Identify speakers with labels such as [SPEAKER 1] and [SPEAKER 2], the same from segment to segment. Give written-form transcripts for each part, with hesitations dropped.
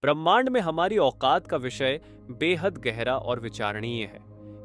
[SPEAKER 1] ब्रह्मांड में हमारी औकात का विषय बेहद गहरा और विचारणीय है।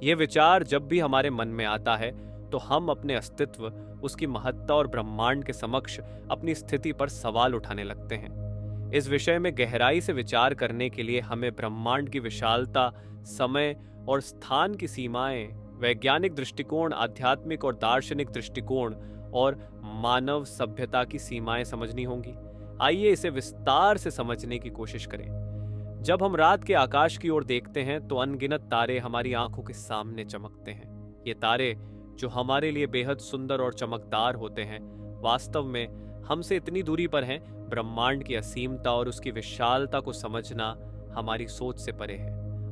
[SPEAKER 1] यह विचार जब भी हमारे मन में आता है तो हम अपने अस्तित्व, उसकी महत्ता और ब्रह्मांड के समक्ष अपनी स्थिति पर सवाल उठाने लगते हैं। इस विषय में गहराई से विचार करने के लिए हमें ब्रह्मांड की विशालता, समय और स्थान की सीमाएं, वैज्ञानिक दृष्टिकोण, आध्यात्मिक और दार्शनिक दृष्टिकोण और मानव सभ्यता की सीमाएं समझनी होंगी। आइए इसे विस्तार से समझने की कोशिश करें। जब हम रात के आकाश की ओर देखते हैं तो अनगिनत तारे हमारी आंखों के सामने चमकते हैं। ये तारे, जो हमारे लिए बेहद सुंदर और चमकदार होते हैं, वास्तव में हमसे इतनी दूरी पर हैं। ब्रह्मांड की असीमता और उसकी विशालता को समझना हमारी सोच से परे है।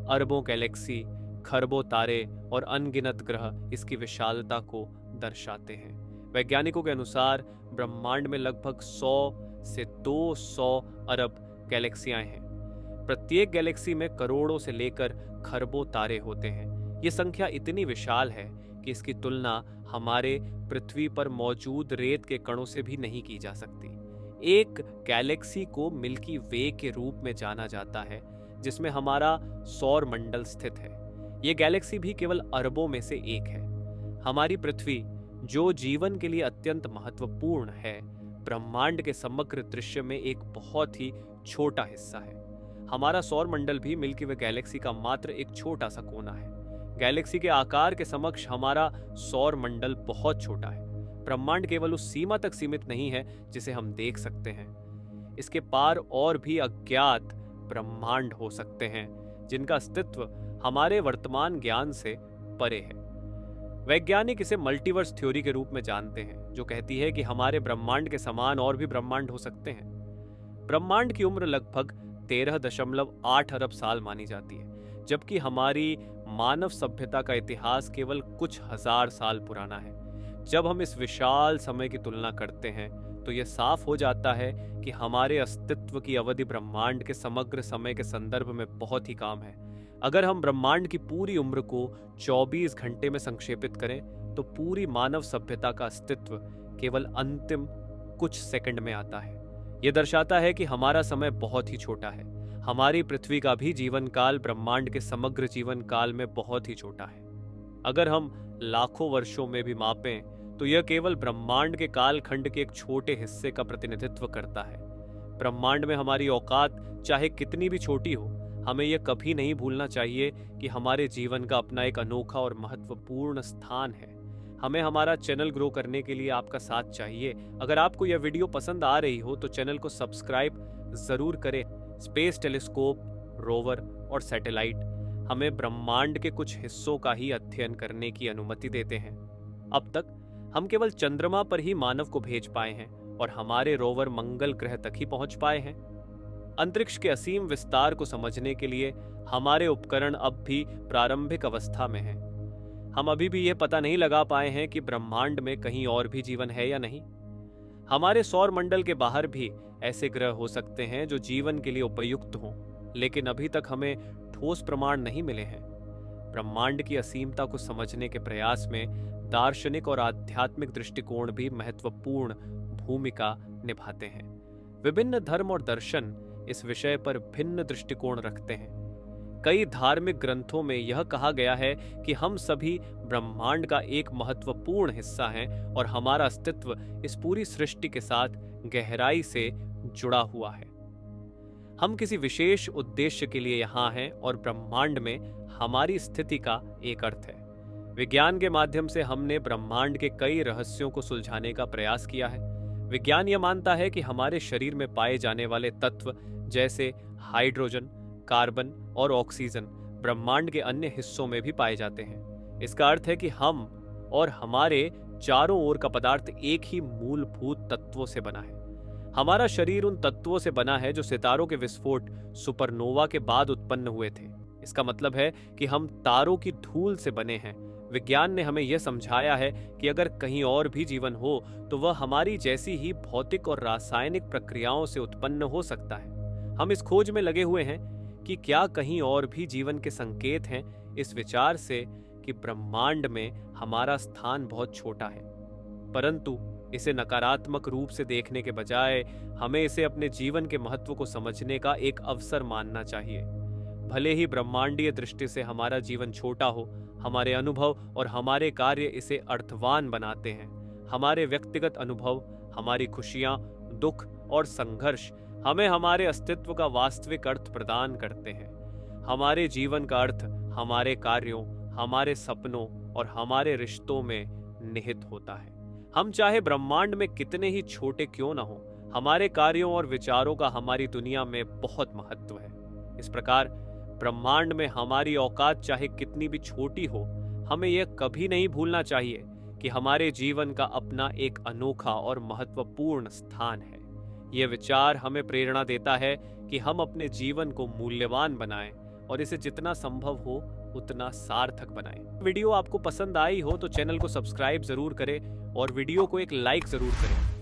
[SPEAKER 1] अरबों गैलेक्सी, खरबों तारे और अनगिनत ग्रह इसकी विशालता को दर्शाते हैं। वैज्ञानिकों के अनुसार ब्रह्मांड में लगभग 100 से 200 अरब गैलेक्सियां हैं। प्रत्येक गैलेक्सी में करोड़ों से लेकर खरबों तारे होते हैं। ये संख्या इतनी विशाल है कि इसकी तुलना हमारे पृथ्वी पर मौजूद रेत के कणों से भी नहीं की जा सकती। एक गैलेक्सी को मिल्की वे के रूप में जाना जाता है, जिसमें हमारा सौर मंडल स्थित है। ये गैलेक्सी भी केवल अरबों में से एक है। हमारी पृथ्वी, जो जीवन के लिए अत्यंत महत्वपूर्ण है, ब्रह्मांड के समग्र दृश्य में एक बहुत ही छोटा हिस्सा है। हमारा सौर मंडल भी मिल्की वे गैलेक्सी का मात्र एक छोटा सा कोना है। गैलेक्सी के आकार के समक्ष हमारा सौर मंडल बहुत छोटा है। ब्रह्मांड केवल उस सीमा तक सीमित नहीं है जिसे हम देख सकते हैं। इसके पार और भी अज्ञात ब्रह्मांड हो सकते हैं, जिनका अस्तित्व हमारे वर्तमान ज्ञान से परे है। वैज्ञानिक इसे मल्टीवर्स थ्योरी के रूप में जानते हैं, जो कहती है कि हमारे ब्रह्मांड के समान और भी ब्रह्मांड हो सकते हैं। ब्रह्मांड की उम्र लगभग 13.8 अरब साल मानी जाती है, जबकि हमारी मानव सभ्यता का इतिहास केवल कुछ हजार साल पुराना है। जब हम इस विशाल समय की तुलना करते हैं तो यह साफ हो जाता है कि हमारे अस्तित्व की अवधि ब्रह्मांड के समग्र समय के संदर्भ में बहुत ही कम है। अगर हम ब्रह्मांड की पूरी उम्र को 24 घंटे में संक्षेपित करें तो पूरी मानव सभ्यता का अस्तित्व केवल अंतिम कुछ सेकंड में आता है। यह दर्शाता है कि हमारा समय बहुत ही छोटा है। हमारी पृथ्वी का भी जीवन काल ब्रह्मांड के समग्र जीवन काल में बहुत ही छोटा है। अगर हम लाखों वर्षों में भी मापें तो यह केवल ब्रह्मांड के कालखंड के एक छोटे हिस्से का प्रतिनिधित्व करता है। ब्रह्मांड में हमारी औकात चाहे कितनी भी छोटी हो, हमें यह कभी नहीं भूलना चाहिए कि हमारे जीवन का अपना एक अनोखा और महत्वपूर्ण स्थान है। हमें हमारा चैनल ग्रो करने के लिए आपका साथ चाहिए। अगर आपको यह वीडियो पसंद आ रही हो तो चैनल को सब्सक्राइब जरूर करें। स्पेस टेलीस्कोप, रोवर और सैटेलाइट हमें ब्रह्मांड के कुछ हिस्सों का ही अध्ययन करने की अनुमति देते हैं। अब तक हम केवल चंद्रमा पर ही मानव को भेज पाए हैं और हमारे रोवर मंगल ग्रह तक ही पहुंच पाए हैं। अंतरिक्ष के असीम विस्तार को समझने के लिए हमारे उपकरण अब भी प्रारंभिक अवस्था में हैं। हम अभी भी यह पता नहीं लगा पाए हैं कि ब्रह्मांड में कहीं और भी जीवन है या नहीं। हमारे सौर मंडल के बाहर भी ऐसे ग्रह हो सकते हैं जो जीवन के लिए उपयुक्त हों, लेकिन अभी तक हमें ठोस प्रमाण नहीं मिले हैं। ब्रह्मांड की असीमता को समझने के प्रयास में दार्शनिक और आध्यात्मिक दृष्टिकोण भी महत्वपूर्ण भूमिका निभाते हैं। विभिन्न धर्म और दर्शन इस विषय पर भिन्न दृष्टिकोण रखते हैं। कई धार्मिक ग्रंथों में यह कहा गया है कि हम सभी ब्रह्मांड का एक महत्वपूर्ण हिस्सा हैं और हमारा अस्तित्व इस पूरी सृष्टि के साथ गहराई से जुड़ा हुआ है। हम किसी विशेष उद्देश्य के लिए यहाँ हैं और ब्रह्मांड में हमारी स्थिति का एक अर्थ है। विज्ञान के माध्यम से हमने ब्रह्मांड के कई रहस्यों को सुलझाने का प्रयास किया है। विज्ञान यह मानता है कि हमारे शरीर में पाए जाने वाले तत्व जैसे हाइड्रोजन, कार्बन और ऑक्सीजन ब्रह्मांड के अन्य हिस्सों में भी पाए जाते हैं। इसका अर्थ है कि हम और हमारे चारों ओर का पदार्थ एक ही मूलभूत तत्वों से बना है। हमारा शरीर उन तत्वों से बना है जो सितारों के विस्फोट, सुपरनोवा के बाद उत्पन्न हुए थे। इसका मतलब है कि हम तारों की धूल से बने हैं। विज्ञान ने हमें यह समझाया है कि अगर कहीं और भी जीवन हो तो वह हमारी जैसी ही भौतिक और रासायनिक प्रक्रियाओं से उत्पन्न हो सकता है। हम इस खोज में लगे हुए हैं कि क्या कहीं और भी जीवन के संकेत हैं, इस विचार से कि ब्रह्मांड में हमारा स्थान बहुत छोटा है। परंतु इसे नकारात्मक रूप से देखने के बजाय हमें इसे अपने जीवन के महत्व को समझने का एक अवसर मानना चाहिए। भले ही ब्रह्मांडीय दृष्टि से हमारा जीवन छोटा हो, हमारे अनुभव और हमारे कार्य इसे अर्थवान बनाते हैं। हमारे व्यक्तिगत अनुभव, हमारी खुशियाँ, दुख और संघर्ष हमें हमारे अस्तित्व का वास्तविक अर्थ प्रदान करते हैं। हमारे जीवन का अर्थ हमारे कार्यों, हमारे सपनों और हमारे रिश्तों में निहित होता है। हम चाहे ब्रह्मांड में कितने ही छोटे क्यों न हो, हमारे कार्यों और विचारों का हमारी दुनिया में बहुत महत्व है। इस प्रकार ब्रह्मांड में हमारी औकात चाहे कितनी भी छोटी हो, हमें यह कभी नहीं भूलना चाहिए कि हमारे जीवन का अपना एक अनोखा और महत्वपूर्ण स्थान है। यह विचार हमें प्रेरणा देता है कि हम अपने जीवन को मूल्यवान बनाएं और इसे जितना संभव हो उतना सार्थक बनाएं। वीडियो आपको पसंद आई हो तो चैनल को सब्सक्राइब जरूर करें और वीडियो को एक लाइक जरूर करें।